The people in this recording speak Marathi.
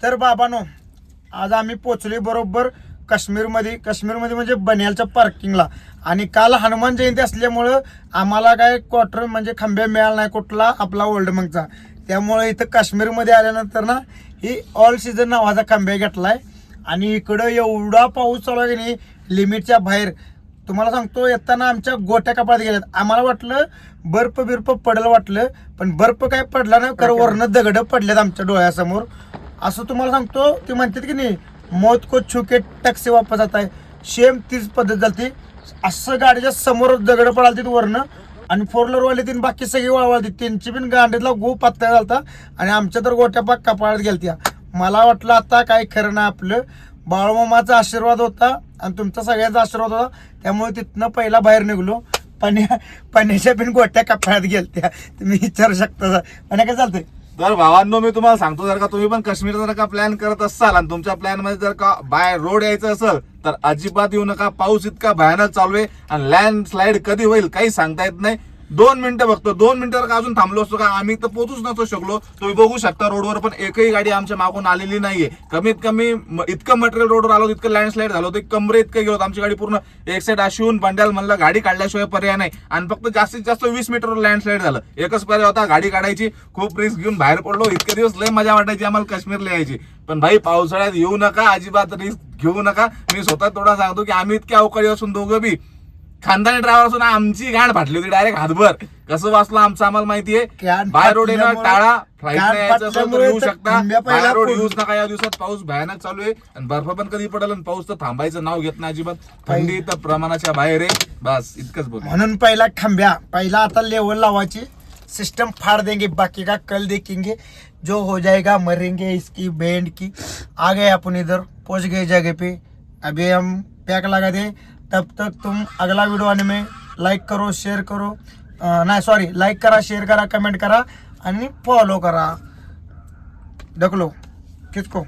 तर बाबांनो, आज आम्ही पोचले बरोबर काश्मीरमध्ये म्हणजे बनियालच्या पार्किंगला. आणि काल हनुमान जयंती असल्यामुळं आम्हाला काय क्वार्टर म्हणजे खांब्या मिळाला नाही कुठला आपला ओल्ड मंगचा. त्यामुळे इथं काश्मीरमध्ये आल्यानंतर ना ही ऑल सीझन नावाचा खांब्या घेतलाय. आणि इकडं एवढा पाऊस चालू आहे की नाही लिमिटच्या बाहेर. तुम्हाला सांगतो, येताना आमच्या गोट्या कपाळात गेल्यात. आम्हाला वाटलं बर्फ पडलं वाटलं, पण बर्फ काय पडला नाही, कारण वरनं दगडं पडल्यात आमच्या डोळ्यासमोर. असं तुम्हाला सांगतो, ते म्हणतात की नाही मौत को छुके टक से वापस आता है, सेम तीच पद्धत झाली. असं गाडीच्या समोर दगडं पडालती वरनं. आणि 4 व्हीलरवाले तीन बाकी सगळी वळवळती, त्यांची पण गांडीतला गो पातळ झालता. आणि आमच्या तर गोट्या पाक कपाळात गेलत्या. मला वाटलं आता काय खरं नाही आपलं. बाळूमामाचा आशीर्वाद होता आणि तुमचा सगळ्याचा आशीर्वाद होता, त्यामुळे तिथनं पहिला बाहेर निघलो. पाण्याच्या पण गोट्या कपाळात गेलत्या, तुम्ही विचारू शकता. आणि काय चालतंय. तर भावांनो, मी तुम्हाला सांगतो, जर का तुम्ही पण काश्मीर जर का प्लॅन करत असाल आणि तुमच्या प्लॅन मध्ये जर का बाय रोड यायचं असेल तर अजिबात येऊ नका. पाऊस इतका भयानक चालू आहे आणि लँडस्लाइड कधी होईल काही सांगता येत नाही. 2 मिनिटं बघतो, 2 मिनिटं का अजून थांबलो असतो का आम्ही तर पोहोचूच नसतो शकलो. तुम्ही बघू शकता रोडवर पण एकही गाडी आमच्या मागून आलेली नाहीये. कमीत कमी इतकं मटेरियल रोडवर आलो, इतकं लँडस्लाइड झालं होतं, कमरे इतकं गेलो. आमची गाडी पूर्ण एक साईड अशी बंड्याल म्हणलं गाडी काढल्याशिवाय पर्याय नाही. आणि फक्त जास्तीत जास्त 20 मीटरवर लँडस्लाइड झालं. एकच पर्याय होता, गाडी काढायची. खूप रिस्क घेऊन बाहेर पडलो. इतके दिवस लय मजा वाटायची आम्हाला काश्मीरला यायची. पण भाई पावसाळ्यात येऊ नका, अजिबात रिस्क घेऊ नका. मी स्वतः थोडा सांगतो की आम्ही इतक्या अवकाळी असून दोघं बी खानदानी ड्रायव्हर असून आमची गांड फाटली होती डायरेक्ट हातभर. कसं वाचलं आमचं आम्हाला माहितीये. बाय रोड येणं टाळा. फ्लाईट यायचं असेल तर येऊ शकता. बाय रोड यूज नका. या दिवसात पाऊस भयानक चालू आहे आणि बर्फ पण कधी पडेल आणि पाऊस तर थांबायचं नाव घेत नाही अजिबात. थंडी तर प्रमाणाच्या बाहेर आहे. बस इतकंच बोल. म्हणून पहिला आता लेवल लावायची सिस्टम फाड़ देंगे, बाकी का कल देखेंगे. जो हो जाएगा मरेंगे इसकी बैंड की. आ गए अपन इधर, पहुंच गए जगह पे. अभी हम पैक लगा दें. तब तक तुम अगला वीडियो आने में लाइक करो, शेयर करो, लाइक करा, शेयर करा, कमेंट करा आणि फॉलो करा. ढकलो किसको.